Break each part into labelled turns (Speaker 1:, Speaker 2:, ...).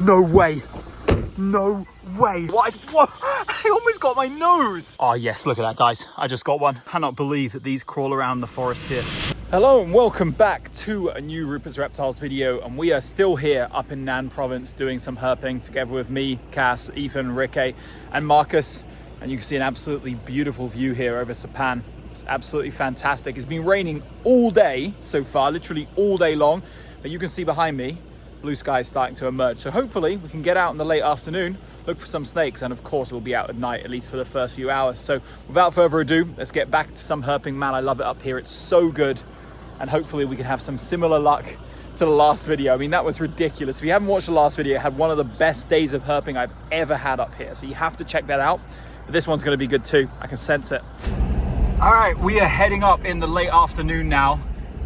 Speaker 1: No way. No way. What? I almost got my nose. Oh yes, look at that, guys. I just got one. Cannot believe that these crawl around the forest here. Hello and welcome back to a new Rupert's Reptiles video. And we are still here up in Nan province doing some herping together with me, Cass, Ethan, Ricky and Marcus. And you can see an absolutely beautiful view here over Sapan. It's absolutely fantastic. It's been raining all day so far, literally all day long. But you can see behind me, blue sky is starting to emerge. So hopefully we can get out in the late afternoon, look for some snakes, and of course we'll be out at night, at least for the first few hours. So without further ado, let's get back to some herping. Man, I love it up here. It's so good. And hopefully we can have some similar luck to the last video. I mean, that was ridiculous. If you haven't watched the last video, it had one of the best days of herping I've ever had up here. So you have to check that out. But this one's gonna be good too. I can sense it. All right, we are heading up in the late afternoon now.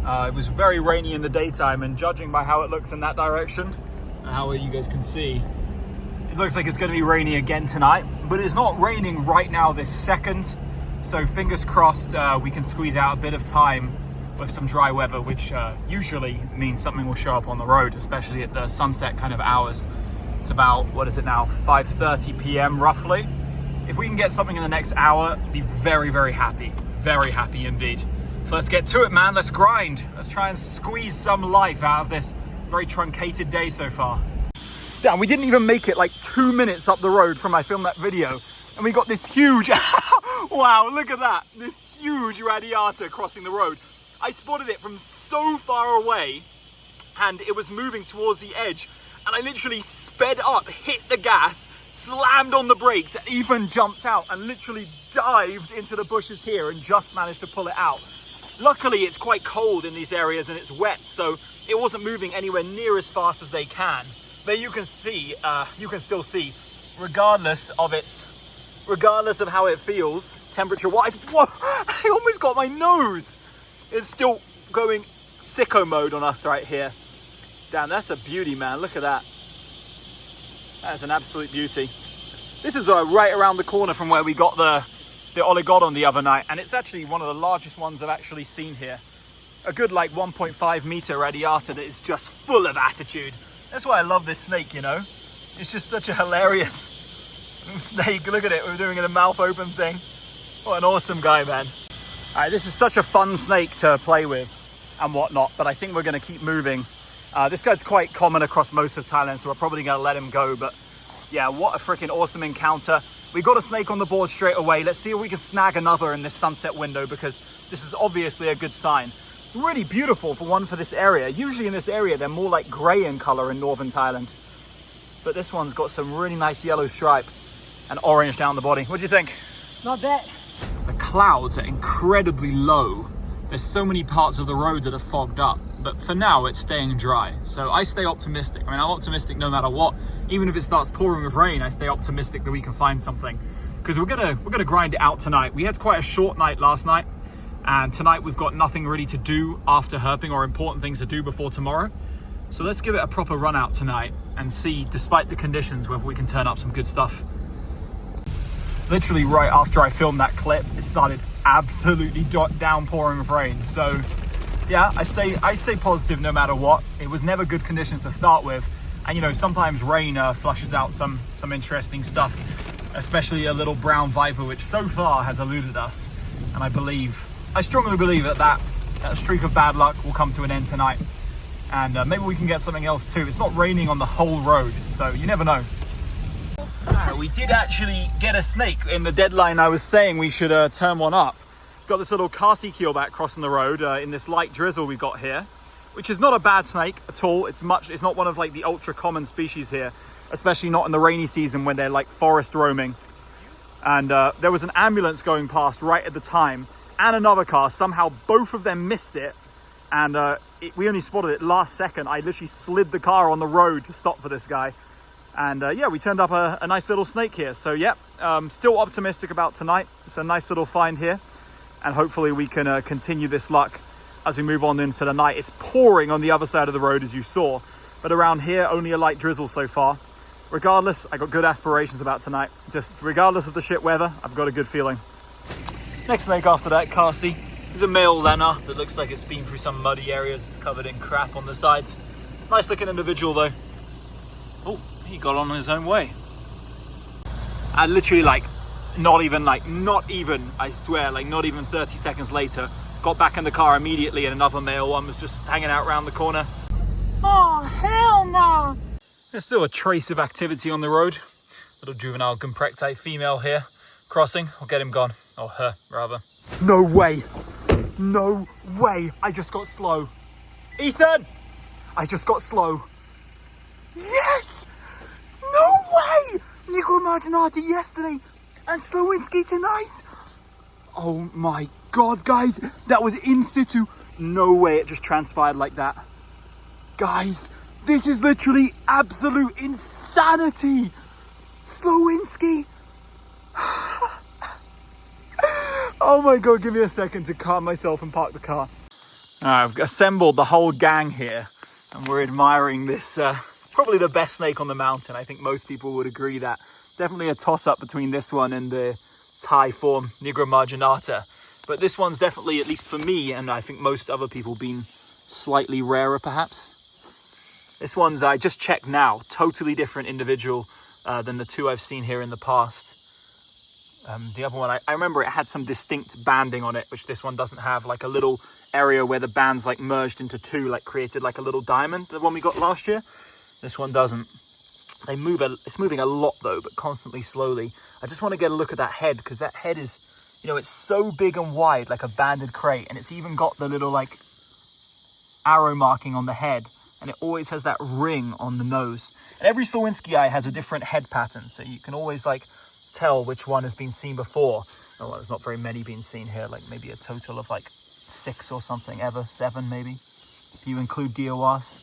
Speaker 1: It was very rainy in the daytime, and judging by how it looks in that direction, and how you guys can see, it looks like it's gonna be rainy again tonight, but it's not raining right now this second. So fingers crossed we can squeeze out a bit of time with some dry weather, which usually means something will show up on the road, especially at the sunset kind of hours. It's about, what is it now, 5:30 p.m. roughly. If we can get something in the next hour, be very, very happy indeed. So let's get to it, man. Let's grind. Let's try and squeeze some life out of this very truncated day so far. Damn, we didn't even make it like 2 minutes up the road from I filmed that video, and we got this huge, wow, look at that. This huge radiata crossing the road. I spotted it from so far away, and it was moving towards the edge, and I literally sped up, hit the gas, slammed on the brakes, and even jumped out and literally dived into the bushes here and just managed to pull it out. Luckily, it's quite cold in these areas and it's wet, so it wasn't moving anywhere near as fast as they can. But you can see, you can still see, regardless of how it feels, temperature-wise, whoa, I almost got my nose. It's still going sicko mode on us right here. Damn, that's a beauty, man. Look at that. That's an absolute beauty. This is right around the corner from where we got the oligodon the other night, and it's actually one of the largest ones I've actually seen here. A good like 1.5 meter radiata that is just full of attitude. That's why I love this snake, you know. It's just such a hilarious snake. Look at it, we're doing a mouth open thing. What an awesome guy, man. All right, this is such a fun snake to play with and whatnot, but I think we're gonna keep moving. This guy's quite common across most of Thailand, so we're probably gonna let him go, but yeah, what a freaking awesome encounter. We got a snake on the board straight away. Let's see if we can snag another in this sunset window, because this is obviously a good sign. Really beautiful for this area. Usually in this area, they're more like gray in color in Northern Thailand. But this one's got some really nice yellow stripe and orange down the body. What do you think?
Speaker 2: Not bad.
Speaker 1: The clouds are incredibly low. There's so many parts of the road that are fogged up, but for now it's staying dry. So I stay optimistic. I mean, I'm optimistic no matter what. Even if it starts pouring with rain, I stay optimistic that we can find something, because we're gonna grind it out tonight. We had quite a short night last night, and tonight we've got nothing really to do after herping, or important things to do before tomorrow. So let's give it a proper run out tonight and see, despite the conditions, whether we can turn up some good stuff. Literally right after I filmed that clip, it started absolutely downpouring with rain. So yeah, I stay positive no matter what. It was never good conditions to start with, and you know, sometimes rain flushes out some interesting stuff, especially a little brown viper, which so far has eluded us. And I strongly believe that streak of bad luck will come to an end tonight, and maybe we can get something else too. It's not raining on the whole road, so you never know. We did actually get a snake in the deadline. I was saying we should turn one up. Got this little Kasi keelback crossing the road in this light drizzle we've got here, which is not a bad snake at all. It's not one of like the ultra common species here, especially not in the rainy season when they're like forest roaming. And there was an ambulance going past right at the time, and another car. Somehow both of them missed it, and we only spotted it last second. I literally slid the car on the road to stop for this guy. And yeah, we turned up a nice little snake here. So yeah, still optimistic about tonight. It's a nice little find here, and hopefully we can continue this luck as we move on into the night. It's pouring on the other side of the road, as you saw, but around here only a light drizzle so far. Regardless, I got good aspirations about tonight. Just regardless of the shit weather, I've got a good feeling. Next snake after that, Kasi, is a male Lena that looks like it's been through some muddy areas. It's covered in crap on the sides. Nice looking individual though. Oh, he got on his own way. I literally not even, I swear, not even 30 seconds later, got back in the car immediately and another male one was just hanging out around the corner. Oh, hell no! There's still a trace of activity on the road. Little juvenile Gumprechtai female here, crossing. I'll get him gone. Or her, rather. No way! No way! I just got slow. Ethan! I just got slow. Yes! No way! Negro Marginati yesterday and Slowinski tonight. Oh my God, guys. That was in situ. No way it just transpired like that. Guys, this is literally absolute insanity. Slowinski. Oh my God, give me a second to calm myself and park the car. I've assembled the whole gang here and we're admiring this, probably the best snake on the mountain. I think most people would agree that. Definitely a toss-up between this one and the Thai form, Negro Marginata. But this one's definitely, at least for me, and I think most other people, been slightly rarer perhaps. This one's, I just checked now, totally different individual than the two I've seen here in the past. The other one, I remember it had some distinct banding on it, which this one doesn't have, like a little area where the bands merged into two, created like a little diamond, the one we got last year. This one doesn't. It's moving a lot though, but constantly slowly. I just want to get a look at that head, because that head is, it's so big and wide, like a banded krait, and it's even got the little arrow marking on the head, and it always has that ring on the nose. And every Slowinski eye has a different head pattern, so you can always tell which one has been seen before. Oh, well, there's not very many being seen here, maybe a total of 6 or something ever, 7 maybe, if you include DORs.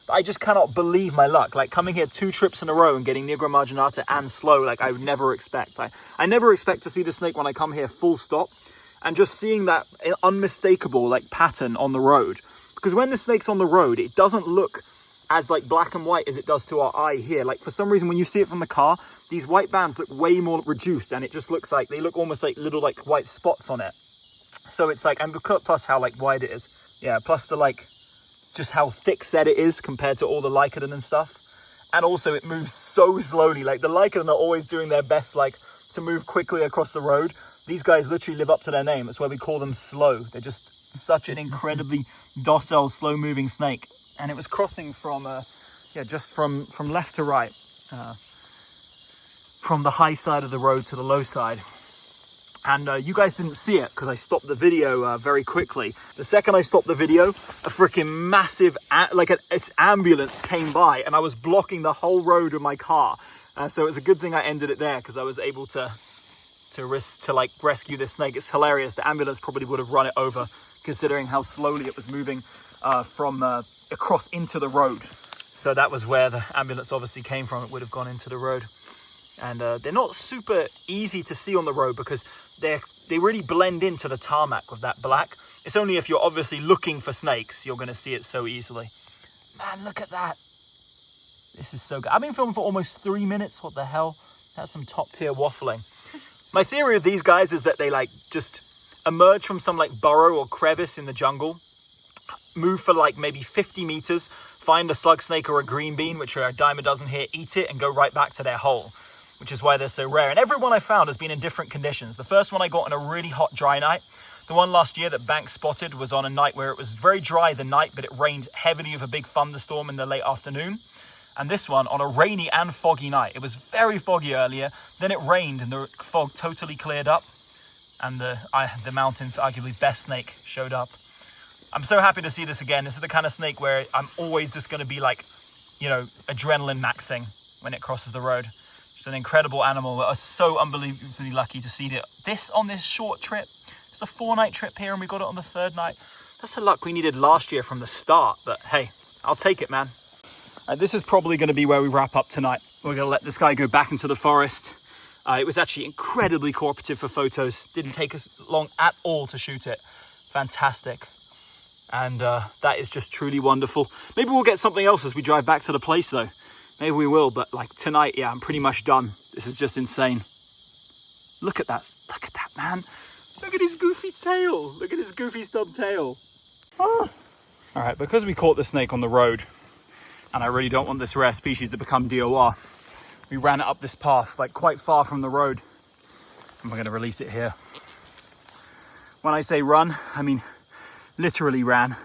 Speaker 1: But I just cannot believe my luck. Coming here 2 trips in a row and getting Negro Marginata and slow, I would never expect. I never expect to see the snake when I come here full stop, and just seeing that unmistakable pattern on the road. Because when the snake's on the road, it doesn't look as black and white as it does to our eye here. For some reason, when you see it from the car, these white bands look way more reduced, and it just looks they look almost like little white spots on it. So it's and plus how wide it is. Yeah, plus the just how thick set it is compared to all the Lycaon and stuff. And also it moves so slowly. The Lycaon are always doing their best to move quickly across the road. These guys literally live up to their name. That's why we call them slow. They're just such an incredibly docile, slow moving snake. And it was crossing from just from left to right, from the high side of the road to the low side. And you guys didn't see it because I stopped the video very quickly. The second I stopped the video, a freaking massive, its ambulance came by, and I was blocking the whole road with my car. So it was a good thing I ended it there, because I was able to rescue this snake. It's hilarious. The ambulance probably would have run it over, considering how slowly it was moving from across into the road. So that was where the ambulance obviously came from. It would have gone into the road. And they're not super easy to see on the road, because they really blend into the tarmac with that black. It's only if you're obviously looking for snakes, you're going to see it so easily. Man, look at that. This is so good. I've been filming for almost 3 minutes. What the hell? That's some top tier waffling. My theory of these guys is that they just emerge from some burrow or crevice in the jungle, move for maybe 50 meters, find a slug snake or a green bean, which are a dime a dozen here, eat it, and go right back to their hole, which is why they're so rare. And every one I found has been in different conditions. The first one I got on a really hot, dry night. The one last year that Banks spotted was on a night where it was very dry the night, but it rained heavily with a big thunderstorm in the late afternoon. And this one on a rainy and foggy night. It was very foggy earlier, then it rained and the fog totally cleared up, and the mountain's arguably best snake showed up. I'm so happy to see this again. This is the kind of snake where I'm always just going to be adrenaline maxing when it crosses the road. It's an incredible animal. I'm so unbelievably lucky to see this on this short trip. It's a 4-night trip here, and we got it on the 3rd night. That's the luck we needed last year from the start, but hey, I'll take it, man. This is probably going to be where we wrap up tonight. We're going to let this guy go back into the forest. It was actually incredibly cooperative for photos. Didn't take us long at all to shoot it. Fantastic. And that is just truly wonderful. Maybe we'll get something else as we drive back to the place though. Maybe we will, but tonight, yeah, I'm pretty much done. This is just insane. Look at that, man. Look at his goofy tail. Look at his goofy stub tail. Oh. All right, because we caught the snake on the road, and I really don't want this rare species to become DOR. We ran it up this path, like quite far from the road, and we're gonna release it here. When I say run, I mean literally ran,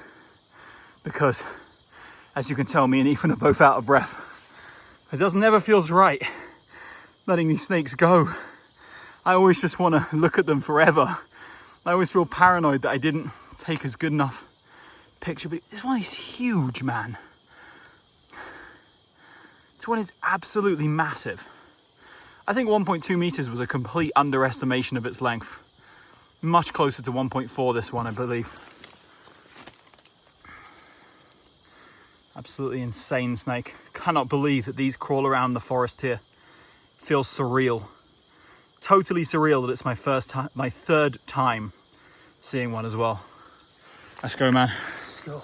Speaker 1: because as you can tell, me and Ethan are both out of breath. It never feels right letting these snakes go. I always just want to look at them forever. I always feel paranoid that I didn't take as good enough picture, but this one is huge, man. This one is absolutely massive. I think 1.2 meters was a complete underestimation of its length. Much closer to 1.4, this one, I believe. Absolutely insane snake. Cannot believe that these crawl around the forest here. Feels surreal. Totally surreal that it's my third time seeing one as well. Let's go, man.
Speaker 2: Let's go.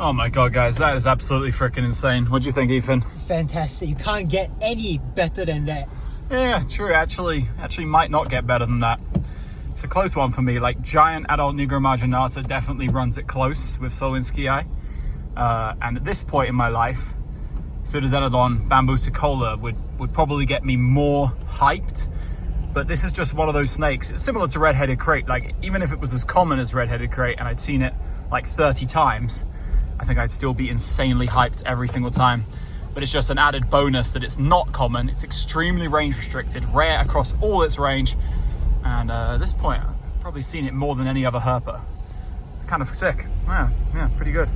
Speaker 1: Oh my God, guys, that is absolutely freaking insane. What do you think, Ethan?
Speaker 2: Fantastic. You can't get any better than that.
Speaker 1: Yeah, true. Actually might not get better than that. It's a close one for me. Like, giant adult Negro marginata definitely runs it close with Slowinskii. And at this point in my life, Pseudoxenodon bambusicola would probably get me more hyped. But this is just one of those snakes. It's similar to red-headed krait. Like, even if it was as common as red-headed krait and I'd seen it like 30 times, I think I'd still be insanely hyped every single time. But it's just an added bonus that it's not common. It's extremely range restricted, rare across all its range. And at this point, I've probably seen it more than any other herper. Kind of sick. Yeah, pretty good.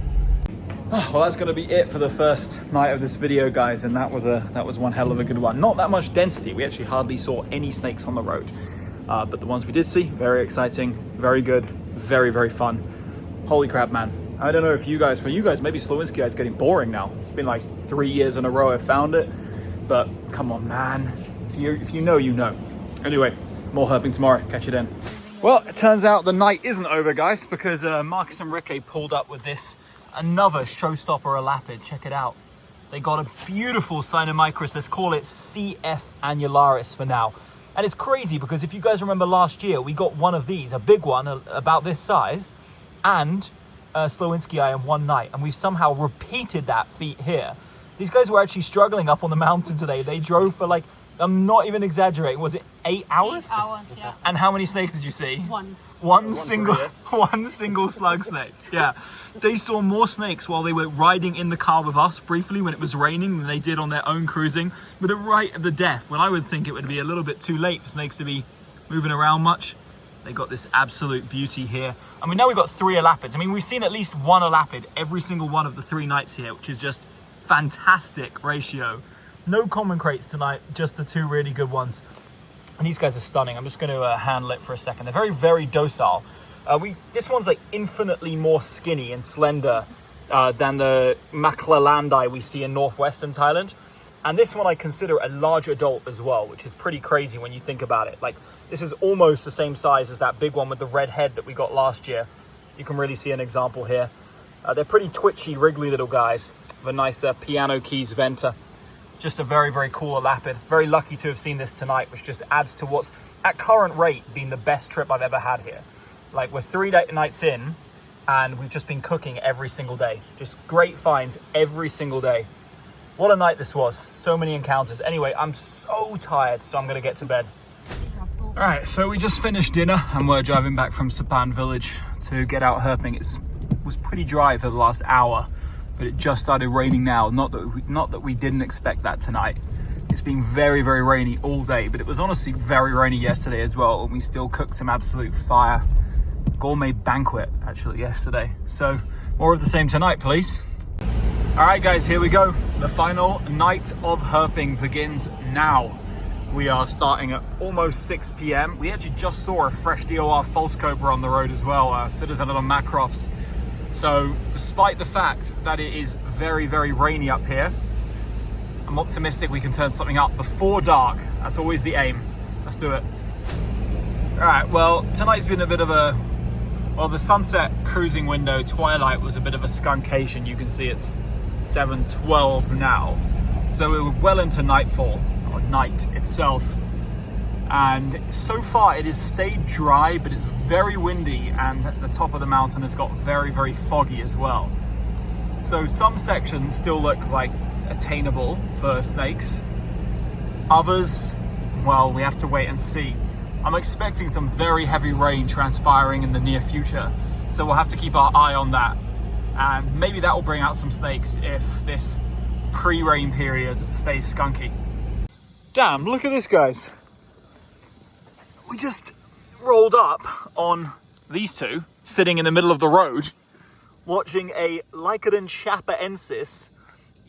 Speaker 1: Well, that's going to be it for the first night of this video, guys, and that was one hell of a good one. Not that much density. We actually hardly saw any snakes on the road, but the ones we did see, very exciting, very good, very, very fun. Holy crap, man. I don't know if you guys, for you guys, maybe Slowinskii is getting boring now. It's been like 3 years in a row I've found it, but come on, man. If you know, you know. Anyway, more herping tomorrow. Catch you then. Well, it turns out the night isn't over, guys, because Marcus and Ricky pulled up with this another showstopper elapid. Check it out. They got a beautiful Cynomicrus. Let's call it CF annularis for now. And it's crazy because if you guys remember last year, we got one of these, a big one about this size, and Slowinskii in one night. And we've somehow repeated that feat here. These guys were actually struggling up on the mountain today. They drove for like, I'm not even exaggerating, was it 8 hours?
Speaker 3: 8 hours, yeah.
Speaker 1: And how many snakes did you see?
Speaker 3: One
Speaker 1: single slug snake. Yeah. They saw more snakes while they were riding in the car with us briefly when it was raining than they did on their own cruising. But right at the death, when I would think it would be a little bit too late for snakes to be moving around much, they got this absolute beauty here. I mean, now we've got 3 elapids. I mean, we've seen at least 1 elapid every single one of the 3 nights here, which is just fantastic ratio. No common kraits tonight, just the 2 really good ones. And these guys are stunning. I'm just going to handle it for a second. They're very, very docile. This one's like infinitely more skinny and slender than the Maclalandi we see in northwestern Thailand. And this one I consider a large adult as well, which is pretty crazy when you think about it. Like, this is almost the same size as that big one with the red head that we got last year. You can really see an example here. They're pretty twitchy, wriggly little guys with a nice piano keys venter. Just a very, very cool elapid. Very lucky to have seen this tonight, which just adds to what's, at current rate, been the best trip I've ever had here. Like, we're 3 nights in, and we've just been cooking every single day. Just great finds every single day. What a night this was. So many encounters. Anyway, I'm so tired, so I'm going to get to bed. All right, so we just finished dinner, and we're driving back from Sapan village to get out herping. It was pretty dry for the last hour, but it just started raining now. Not that we didn't expect that tonight. It's been very, very rainy all day, but it was honestly very rainy yesterday as well, and we still cooked some absolute fire. Gourmet banquet, actually, yesterday. So, more of the same tonight, please. All right, guys, here we go. The final night of herping begins now. We are starting at almost 6 p.m. We actually just saw a fresh DOR false cobra on the road as well. Pseudoxenodon macrops. So, despite the fact that it is very, very rainy up here, I'm optimistic we can turn something up before dark. That's always the aim. Let's do it. All right, well, tonight's been a bit of a, well, the sunset cruising window, twilight, was a bit of a skunkation. You can see it's 7:12 now. So we're well into nightfall, or night itself. And so far it has stayed dry, but it's very windy, and the top of the mountain has got very, very foggy as well. So some sections still look like attainable for snakes. Others, well, we have to wait and see. I'm expecting some very heavy rain transpiring in the near future, so we'll have to keep our eye on that. And maybe that will bring out some snakes if this pre-rain period stays skunky. Damn, look at this, guys. We just rolled up on these two, sitting in the middle of the road, watching a Lycodon chapaensis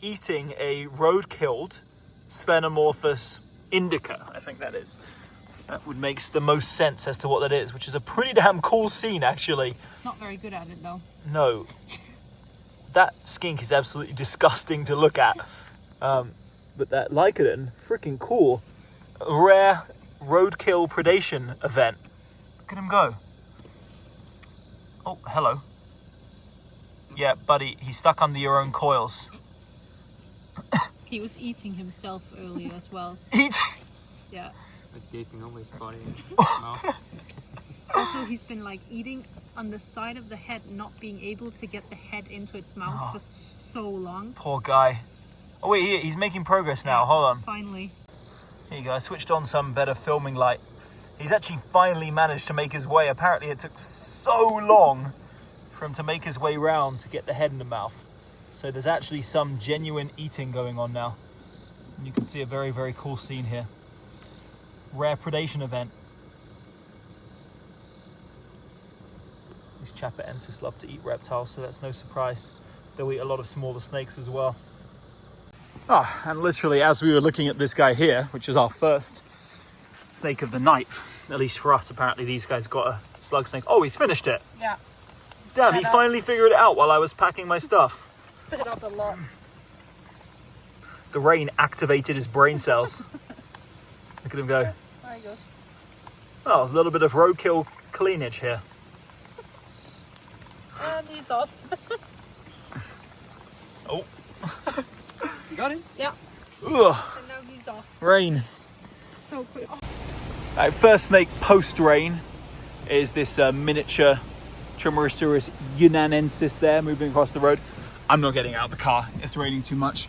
Speaker 1: eating a road-killed Sphenomorphus indica, I think that is. That would make the most sense as to what that is, which is a pretty damn cool scene, actually.
Speaker 3: It's not very good at it, though.
Speaker 1: No. That skink is absolutely disgusting to look at. But that Lycodon, freaking cool. A rare roadkill predation event. Look at him go. Oh, hello. Yeah, buddy, he's stuck under your own coils.
Speaker 3: He was eating himself earlier as well.
Speaker 1: Eat?
Speaker 3: Yeah.
Speaker 4: Like gaping over his body and mouth.
Speaker 3: Also, he's been like eating on the side of the head, not being able to get the head into its mouth for so long.
Speaker 1: Poor guy. Oh wait, he's making progress now. Hold on.
Speaker 3: Finally.
Speaker 1: Here you go. I switched on some better filming light. He's actually finally managed to make his way. Apparently it took so long for him to make his way round to get the head in the mouth. So there's actually some genuine eating going on now. And you can see a very, very cool scene here. Rare predation event. These chapaensis love to eat reptiles, so that's no surprise. They'll eat a lot of smaller snakes as well. Oh, and literally as we were looking at this guy here, which is our first snake of the night, at least for us, apparently these guys got a slug snake. Oh, he's finished it.
Speaker 3: Yeah.
Speaker 1: Damn, he finally figured it out while I was packing my stuff.
Speaker 3: Spit up a lot.
Speaker 1: The rain activated his brain cells. Look at him go.
Speaker 3: There he goes.
Speaker 1: Oh, a little bit of roadkill cleanage here.
Speaker 3: And he's off.
Speaker 1: Oh.
Speaker 4: You got him?
Speaker 3: Yeah.
Speaker 1: Ugh.
Speaker 3: And now he's off.
Speaker 1: Rain.
Speaker 3: So quick.
Speaker 1: Right, first snake post-rain is this miniature Trimerosaurus yunanensis there, moving across the road. I'm not getting out of the car. It's raining too much.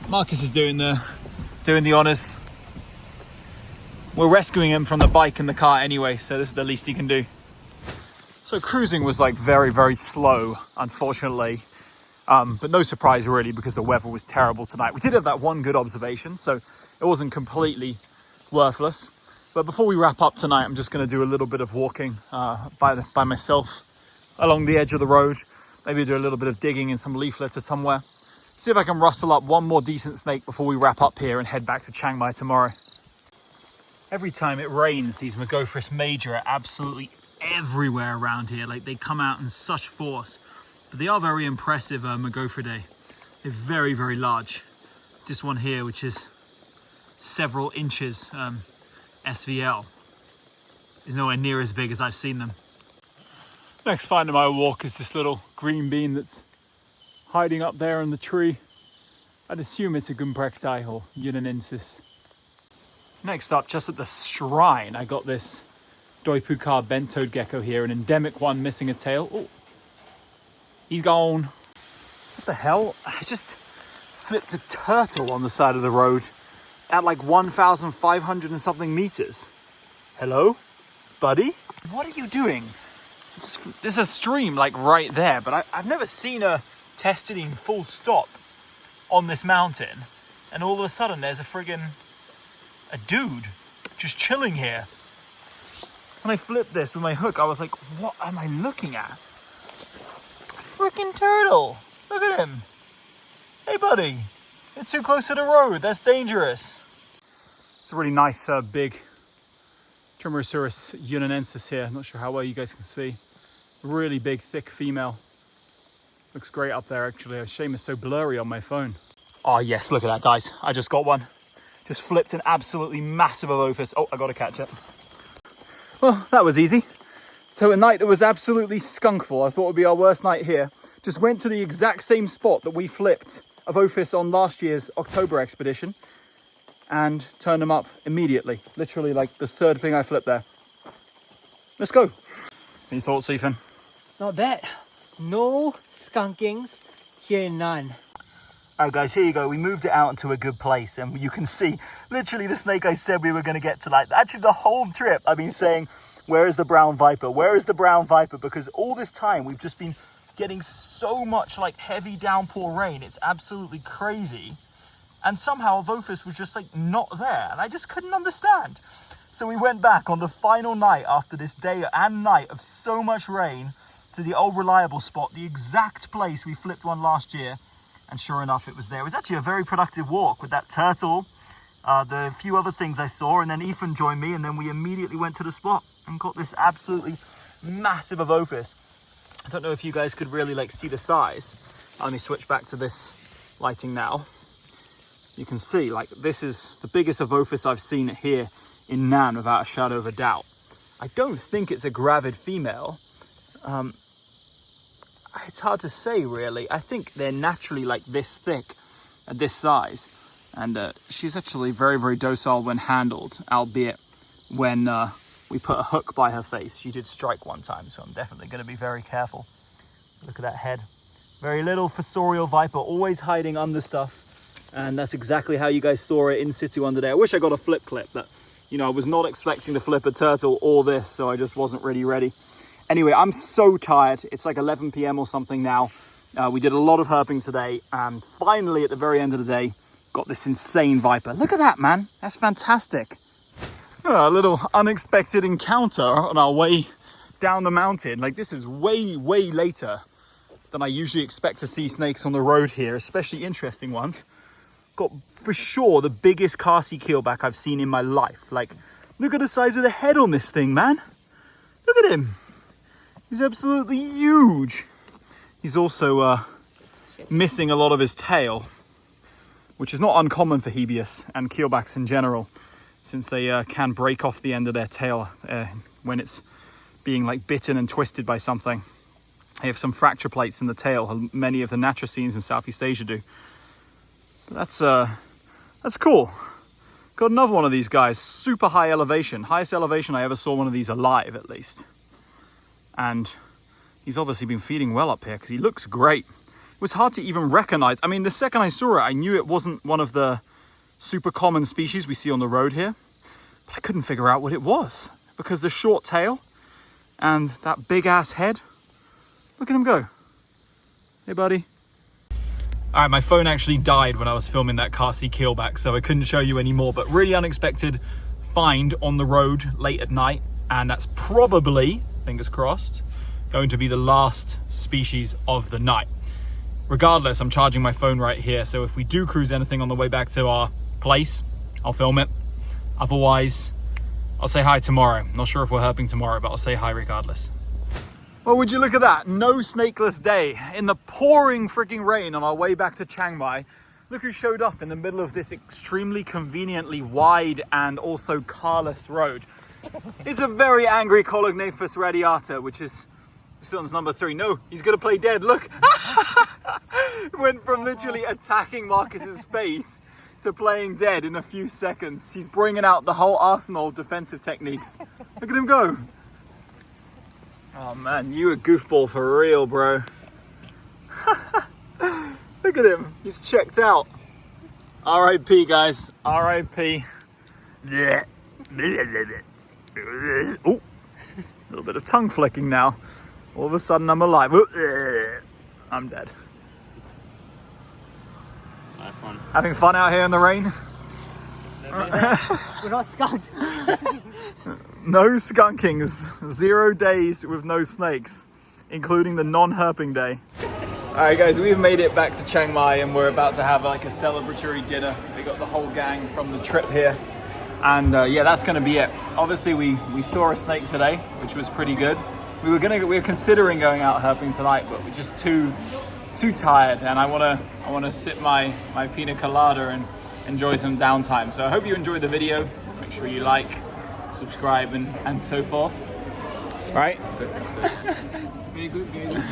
Speaker 1: Marcus is doing the honors. We're rescuing him from the bike and the car anyway, so this is the least he can do. So cruising was like very, very slow, unfortunately. But no surprise really, because the weather was terrible tonight. We did have that one good observation, so it wasn't completely worthless. But before we wrap up tonight, I'm just going to do a little bit of walking by myself along the edge of the road. Maybe do a little bit of digging in some leaflets or somewhere. See if I can rustle up one more decent snake before we wrap up here and head back to Chiang Mai tomorrow. Every time it rains, these Megophorus major are absolutely everywhere around here. Like, they come out in such force. But they are very impressive Megophoridae. They're very, very large. This one here, which is several inches SVL, is nowhere near as big as I've seen them. Next find of my walk is this little green bean that's hiding up there in the tree. I'd assume it's a Gumbrechtai or Yunanensis. Next up, just at the shrine, I got this Doipukar bent-toed gecko here, an endemic one missing a tail. Oh, he's gone. What the hell? I just flipped a turtle on the side of the road at like 1,500 and something meters. Hello, buddy? What are you doing? There's a stream like right there, but I've never seen a testudine full stop on this mountain. And all of a sudden there's a dude just chilling here. When I flipped this with my hook, I was like, what am I looking at? Freaking turtle. Look at him. Hey, buddy. You're too close to the road. That's dangerous. It's a really nice, big Trimerosaurus yunanensis here. I'm not sure how well you guys can see. Really big, thick female. Looks great up there, actually. A shame it's so blurry on my phone. Oh, yes. Look at that, guys. I just got one. Just flipped an absolutely massive Avophis. Oh, I got to catch it. Well, that was easy. So a night that was absolutely skunkful. I thought would be our worst night here. Just went to the exact same spot that we flipped Avophis on last year's October expedition and turned them up immediately. Literally like the third thing I flipped there. Let's go. Any thoughts, Ethan?
Speaker 2: Not bad. No skunkings. here in Nan.
Speaker 1: All right, guys, here you go. We moved it out into a good place, and you can see literally the snake I said we were going to get tonight. Actually, the whole trip I've been saying, where is the brown viper? Where is the brown viper? Because all this time we've just been getting so much like heavy downpour rain. It's absolutely crazy. And somehow Avophis was just like not there, and I just couldn't understand. So we went back on the final night after this day and night of so much rain to the old reliable spot, the exact place we flipped one last year. And sure enough, it was there. It was actually a very productive walk with that turtle, the few other things I saw, and then Ethan joined me, and then we immediately went to the spot and got this absolutely massive Avophis. I don't know if you guys could really like see the size. Let me switch back to this lighting now. You can see like this is the biggest Avophis I've seen here in Nan without a shadow of a doubt. I don't think it's a gravid female. It's hard to say really. I think they're naturally like this thick at this size. And she's actually very, very docile when handled, albeit when we put a hook by her face. She did strike one time, so I'm definitely going to be very careful. Look at that head. Very little fossorial viper, always hiding under stuff. And that's exactly how you guys saw it in situ under there. I wish I got a flip clip, but you know, I was not expecting to flip a turtle or this, so I just wasn't really ready. Anyway, I'm so tired. It's like 11 p.m. or something now. We did a lot of herping today, and finally at the very end of the day, got this insane viper. Look at that, man. That's fantastic. A little unexpected encounter on our way down the mountain. Like, this is way, way later than I usually expect to see snakes on the road here, especially interesting ones. Got, for sure, the biggest Khasi keelback I've seen in my life. Like, look at the size of the head on this thing, man. Look at him. He's absolutely huge. He's also missing a lot of his tail, which is not uncommon for Hebius and keelbacks in general, since they can break off the end of their tail when it's being like bitten and twisted by something. They have some fracture plates in the tail, many of the Natracines in Southeast Asia do. But that's cool. Got another one of these guys, super high elevation. Highest elevation I ever saw one of these alive, at least. And he's obviously been feeding well up here because he looks great. It was hard to even recognize. I mean, the second I saw it, I knew it wasn't one of the super common species we see on the road here. But I couldn't figure out what it was because the short tail and that big ass head. Look at him go. Hey, buddy. All right, my phone actually died when I was filming that Khasi keelback, so I couldn't show you anymore, but really unexpected find on the road late at night. And that's probably, fingers crossed, going to be the last species of the night. Regardless, I'm charging my phone right here, so if we do cruise anything on the way back to our place, I'll film it. Otherwise, I'll say hi tomorrow. Not sure if we're herping tomorrow, but I'll say hi regardless. Well, would you look at that? No snakeless day. In the pouring freaking rain on our way back to Chiang Mai, look who showed up in the middle of this extremely conveniently wide and also carless road. It's a very angry Colognathus radiata, which is still on number 3. No, he's gonna play dead, look. Went from literally attacking Marcus's face to playing dead in a few seconds. He's bringing out the whole arsenal of defensive techniques. Look at him go. Oh man, you a goofball for real, bro. Look at him, he's checked out. R.I.P. guys, R.I.P. Oh, a little bit of tongue flicking now. All of a sudden I'm alive. I'm dead.
Speaker 4: Nice one.
Speaker 1: Having fun out here in the rain?
Speaker 2: We're not skunked.
Speaker 1: No skunkings. 0 days with no snakes, including the non-herping day. Alright guys, we've made it back to Chiang Mai and we're about to have like a celebratory dinner. We got the whole gang from the trip here. And yeah, that's gonna be it. Obviously we saw a snake today, which was pretty good. We were considering going out herping tonight, but we're just too tired, and I wanna sip my pina colada and enjoy some downtime. So I hope you enjoyed the video. Make sure you like, subscribe, and so forth. Right?
Speaker 4: That's good. Very good.